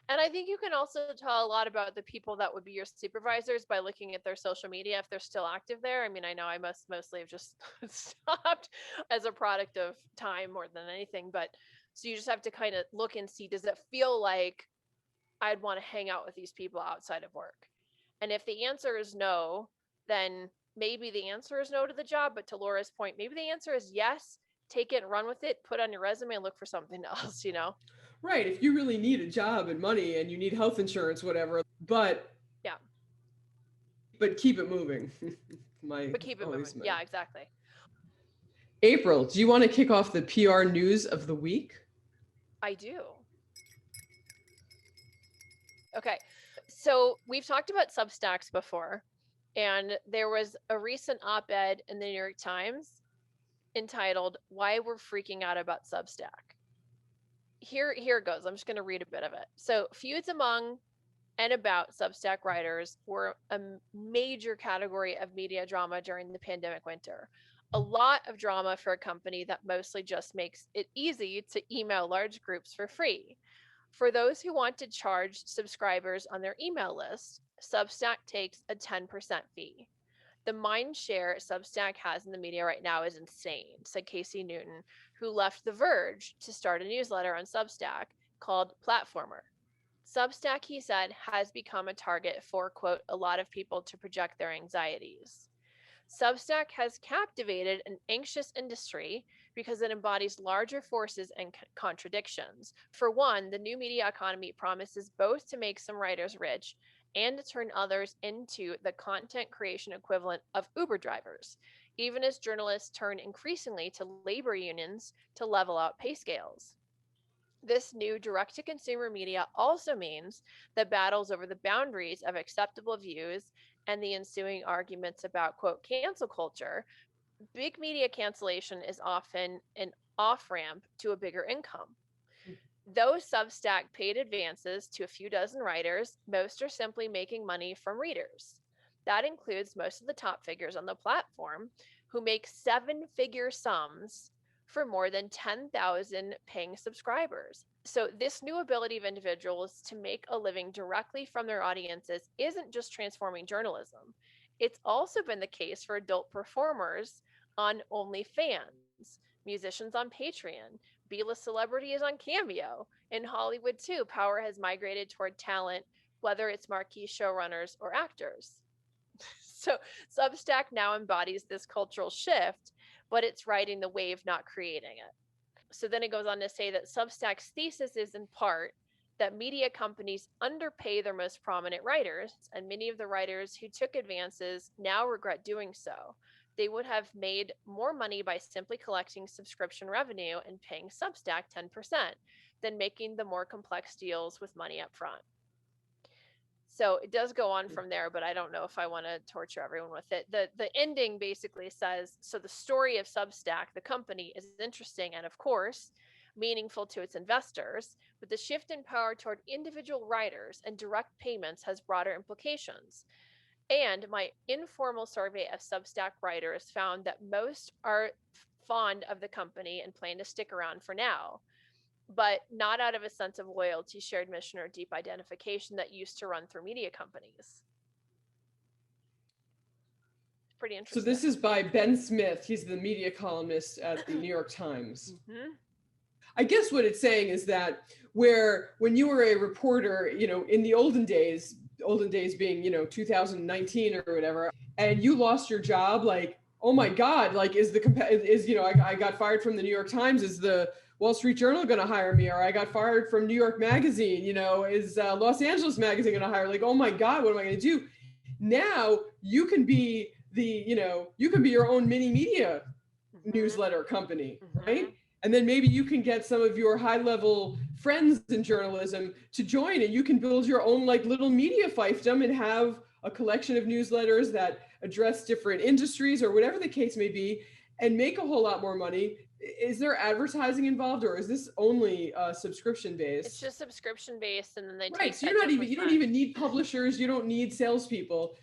And I think you can also tell a lot about the people that would be your supervisors by looking at their social media, if they're still active there. I mean, I know I mostly have just stopped as a product of time more than anything, but so you just have to kind of look and see, does it feel like I'd want to hang out with these people outside of work? And if the answer is no, then maybe the answer is no to the job. But to Laura's point, maybe the answer is yes. Take it and run with it, put on your resume and look for something else, Right. If you really need a job and money and you need health insurance, whatever, but keep it moving. Yeah, exactly. April, do you want to kick off the PR news of the week? I do. Okay. So we've talked about Substacks before, and there was a recent op-ed in the New York Times entitled "Why We're Freaking Out About Substack." Here it goes. I'm just going to read a bit of it. So, feuds among and about Substack writers were a major category of media drama during the pandemic winter. A lot of drama for a company that mostly just makes it easy to email large groups for free. For those who want to charge subscribers on their email list, Substack takes a 10% fee. The mind share Substack has in the media right now is insane, said Casey Newton, who left The Verge to start a newsletter on Substack called Platformer. Substack, he said, has become a target for, quote, a lot of people to project their anxieties. Substack has captivated an anxious industry because it embodies larger forces and contradictions. For one, the new media economy promises both to make some writers rich and to turn others into the content creation equivalent of Uber drivers, even as journalists turn increasingly to labor unions to level out pay scales. This new direct-to-consumer media also means that battles over the boundaries of acceptable views and the ensuing arguments about, quote, cancel culture, big media cancellation is often an off-ramp to a bigger income. Though Substack paid advances to a few dozen writers, most are simply making money from readers. That includes most of the top figures on the platform, who make seven-figure sums for more than 10,000 paying subscribers. So this new ability of individuals to make a living directly from their audiences isn't just transforming journalism. It's also been the case for adult performers on OnlyFans, musicians on Patreon, B-list celebrity is on Cameo. In Hollywood too, power has migrated toward talent, whether it's marquee showrunners or actors. So Substack now embodies this cultural shift, but it's riding the wave, not creating it. So then it goes on to say that Substack's thesis is in part that media companies underpay their most prominent writers, and many of the writers who took advances now regret doing so. They would have made more money by simply collecting subscription revenue and paying Substack 10% than making the more complex deals with money up front. So it does go on from there, but I don't know if I want to torture everyone with it. The ending basically says, so the story of Substack, the company, is interesting and, of course, meaningful to its investors, but the shift in power toward individual writers and direct payments has broader implications. And my informal survey of Substack writers found that most are fond of the company and plan to stick around for now, but not out of a sense of loyalty, shared mission, or deep identification that used to run through media companies. Pretty interesting. So this is by Ben Smith. He's the media columnist at the New York Times. Mm-hmm. I guess what it's saying is that when you were a reporter, in the olden days being, 2019 or whatever, and you lost your job, like, oh my God, like, I got fired from the New York Times, is the Wall Street Journal going to hire me? Or I got fired from New York Magazine, is Los Angeles Magazine going to hire? Like, oh my God, what am I going to do? Now you can be you can be your own mini media newsletter company, right? And then maybe you can get some of your high level friends in journalism to join, and you can build your own like little media fiefdom and have a collection of newsletters that address different industries or whatever the case may be, and make a whole lot more money. Is there advertising involved, or is this only subscription based? It's just subscription based, and then they right. take So you don't even need publishers. You don't need salespeople.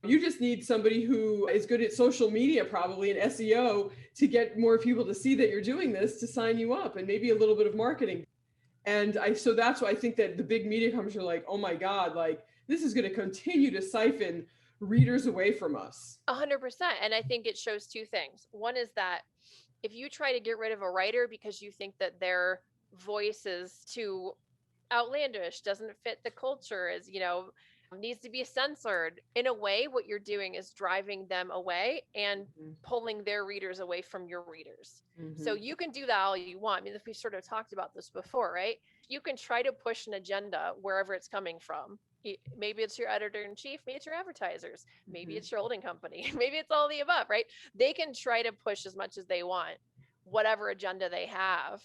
You just need somebody who is good at social media, probably, and SEO, to get more people to see that you're doing this, to sign you up, and maybe a little bit of marketing. And so that's why I think that the big media companies are like, oh my God, like this is going to continue to siphon readers away from us. 100%. And I think it shows two things. One is that if you try to get rid of a writer because you think that their voice is too outlandish, doesn't fit the culture, is, needs to be censored, in a way, what you're doing is driving them away and pulling their readers away from your readers. So you can do that all you want. I mean, we sort of talked about this before, right? You can try to push an agenda wherever it's coming from. Maybe it's your editor-in-chief, maybe it's your advertisers, maybe it's your holding company, maybe it's all the above, right? They can try to push as much as they want, whatever agenda they have.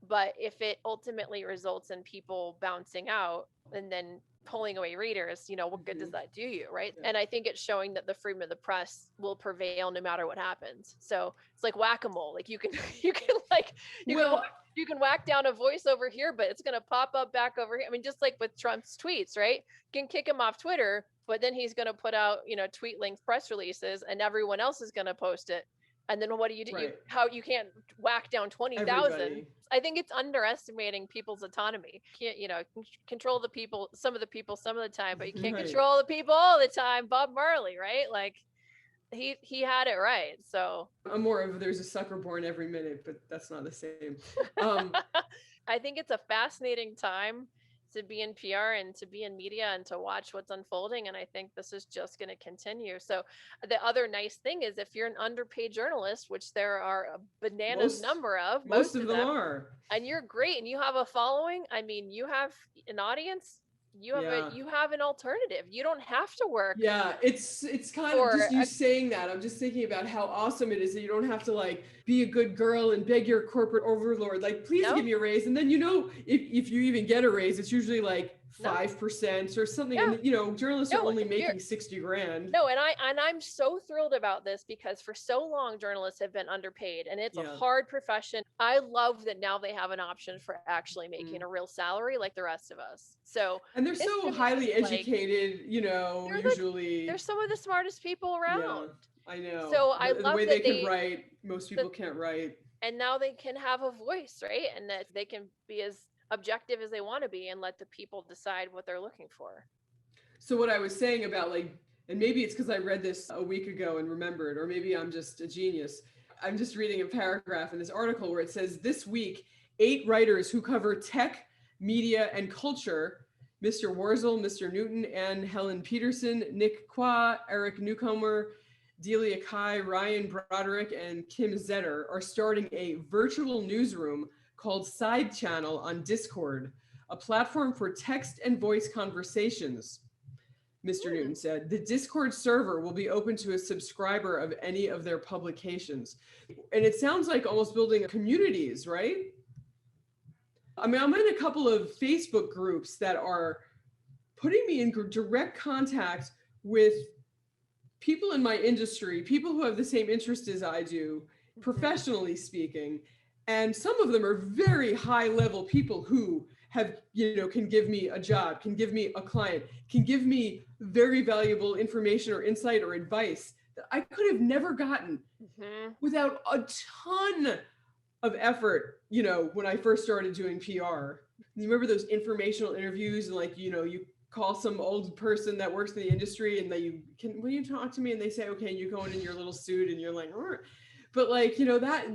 But if it ultimately results in people bouncing out and then pulling away readers, what good does that do you, right? Yeah. And I think it's showing that the freedom of the press will prevail no matter what happens. So it's like whack-a-mole. Like you can whack down a voice over here, but it's going to pop up back over here. I mean, just like with Trump's tweets, right? You can kick him off Twitter, but then he's going to put out, tweet length press releases, and everyone else is going to post it. And then what do you do? Right. You can't whack down 20,000. I think it's underestimating people's autonomy. You can't, control the people, some of the time, but you can't control the people all the time. Bob Marley, right? Like he had it right. So I'm more of there's a sucker born every minute, but that's not the same. I think it's a fascinating time to be in PR and to be in media and to watch what's unfolding. And I think this is just going to continue. So the other nice thing is, if you're an underpaid journalist, which there are a bananas number of, most of them are, and you're great and you have a following, I mean, you have an audience, you have an alternative. You don't have to work. Yeah, it's kind of just you saying that. I'm just thinking about how awesome it is that you don't have to like be a good girl and beg your corporate overlord, like, please give me a raise. And then, if you even get a raise, it's usually like 5% or something. Yeah. And journalists are only making 60 grand. No, and I'm so thrilled about this, because for so long journalists have been underpaid, and it's a hard profession. I love that now they have an option for actually making a real salary like the rest of us. So, and they're so highly educated, usually they're some of the smartest people around. Yeah, I know. So I love the way they can write. Most people can't write. And now they can have a voice, right? And that they can be as objective as they want to be and let the people decide what they're looking for. So what I was saying about and maybe it's because I read this a week ago and remembered, or maybe I'm just a genius. I'm just reading a paragraph in this article where it says, this week, 8 writers who cover tech, media, and culture. Mr. Warzel, Mr. Newton, Ann Helen Peterson, Nick Qua, Eric Newcomer, Delia Kai, Ryan Broderick, and Kim Zetter are starting a virtual newsroom called Side Channel on Discord, a platform for text and voice conversations. Mr. Newton said, the Discord server will be open to a subscriber of any of their publications. And it sounds like almost building communities, right? I mean, I'm in a couple of Facebook groups that are putting me in direct contact with people in my industry, people who have the same interest as I do, professionally speaking. And some of them are very high level people who have, can give me a job, can give me a client, can give me very valuable information or insight or advice that I could have never gotten without a ton of effort, when I first started doing PR. You remember those informational interviews and you call some old person that works in the industry and will you talk to me? And they say, okay, and you go in your little suit and you're like, "Arr." But that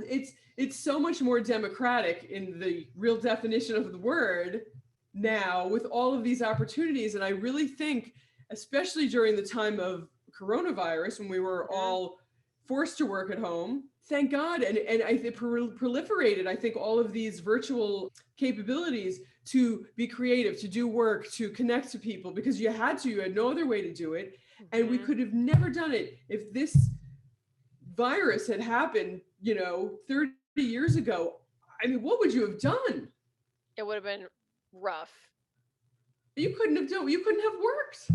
it's so much more democratic in the real definition of the word now with all of these opportunities. And I really think, especially during the time of coronavirus, when we were all forced to work at home, thank God. And it proliferated, I think, all of these virtual capabilities to be creative, to do work, to connect to people, because you had no other way to do it. And we could have never done it if this virus had happened, 30 years ago. I mean, what would you have done? It would have been rough. You couldn't have worked.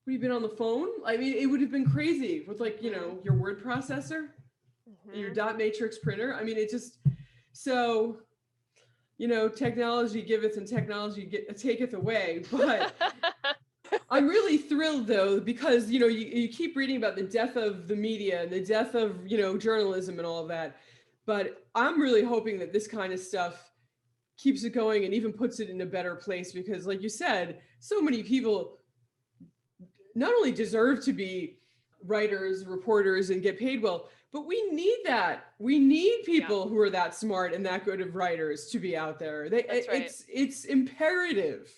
Would you have been on the phone? I mean, it would have been crazy with your word processor, your dot matrix printer. I mean, it just, so, technology giveth and technology taketh away. But I'm really thrilled though, because, you keep reading about the death of the media and the death of, journalism and all of that. But I'm really hoping that this kind of stuff keeps it going and even puts it in a better place, because like you said, so many people not only deserve to be writers, reporters, and get paid well, but we need that. We need people who are that smart and that good of writers to be out there. That's right. It's imperative.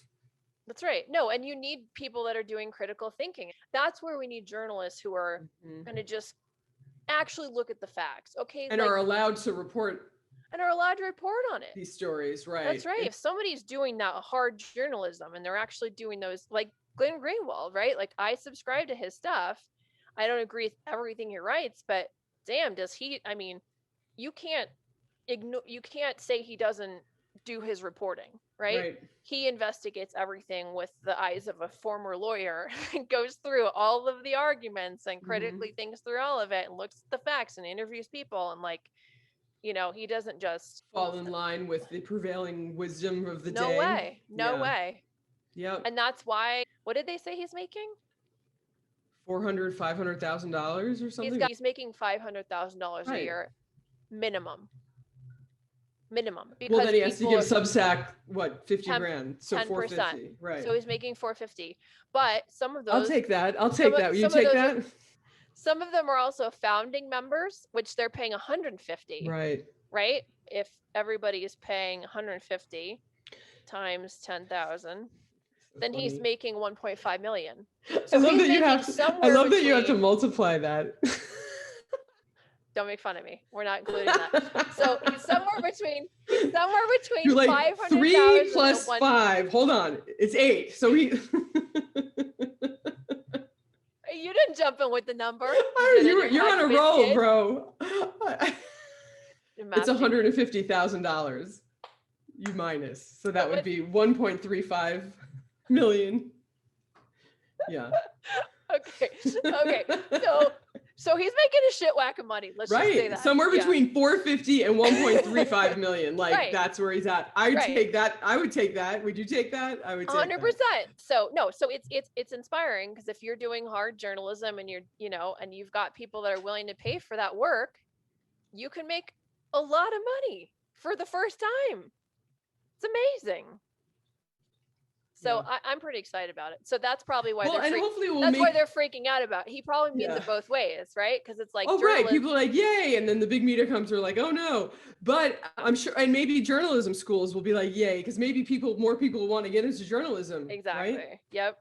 That's right. No, and you need people that are doing critical thinking. That's where we need journalists who are going to just actually look at the facts. Okay. And are allowed to report. And are allowed to report on it. These stories, right. That's right. If somebody's doing that hard journalism and they're actually doing those, like Glenn Greenwald, right? Like, I subscribe to his stuff. I don't agree with everything he writes, but damn, you can't say he doesn't do his reporting, right? He investigates everything with the eyes of a former lawyer and goes through all of the arguments and critically thinks through all of it and looks at the facts and interviews people and he doesn't just fall in line with the prevailing wisdom of the day. No way. Yep. And that's why, what did they say he's making? $500,000 or something. He's making $500,000 a year minimum. Well, then he has to give Substack 50 grand, so 10%. 450, right? So he's making 450. But some of those, I'll take that. Will you take that? Some of them are also founding members, which they're paying 150. Right. If everybody is paying 150 times 10,000. Then he's making 1.5 million. So I love that you have to multiply that. Don't make fun of me. We're not including that. So he's somewhere between You're like 500,000 3 plus 5. Hold on, it's 8. So he. You didn't jump in with the number. You're on a roll, bro. It's $150,000. You minus, so that would be 1.35 million. Yeah. Okay. So he's making a shit whack of money. Let's just say that. Somewhere between 450 and 1.35 million. That's where he's at. I would take that. Would you take that? I would take 100%. So it's inspiring, because if you're doing hard journalism and and you've got people that are willing to pay for that work, you can make a lot of money for the first time. It's amazing. So I'm pretty excited about it. So that's probably why Well, and hopefully why they're freaking out about it. He probably means it both ways, right? Because it's like, right. People are like, yay. And then the big media comes are like, oh no. But I'm sure, and maybe journalism schools will be like, yay, because maybe more people will want to get into journalism. Exactly. Right? Yep.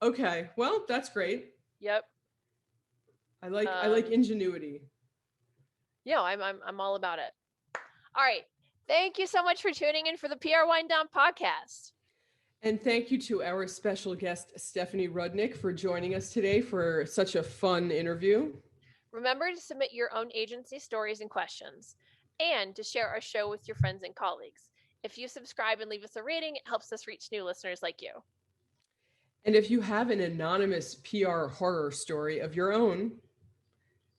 Okay. Well, that's great. Yep. I like ingenuity. Yeah, I'm all about it. All right. Thank you so much for tuning in for the PR Wind Down podcast. And thank you to our special guest, Stephanie Rudnick, for joining us today for such a fun interview. Remember to submit your own agency stories and questions, and to share our show with your friends and colleagues. If you subscribe and leave us a rating, it helps us reach new listeners like you. And if you have an anonymous PR horror story of your own,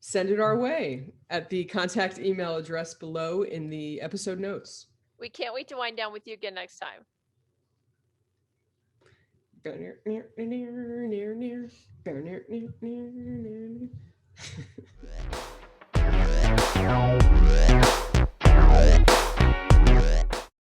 send it our way at the contact email address below in the episode notes. We can't wait to wind down with you again next time. Near.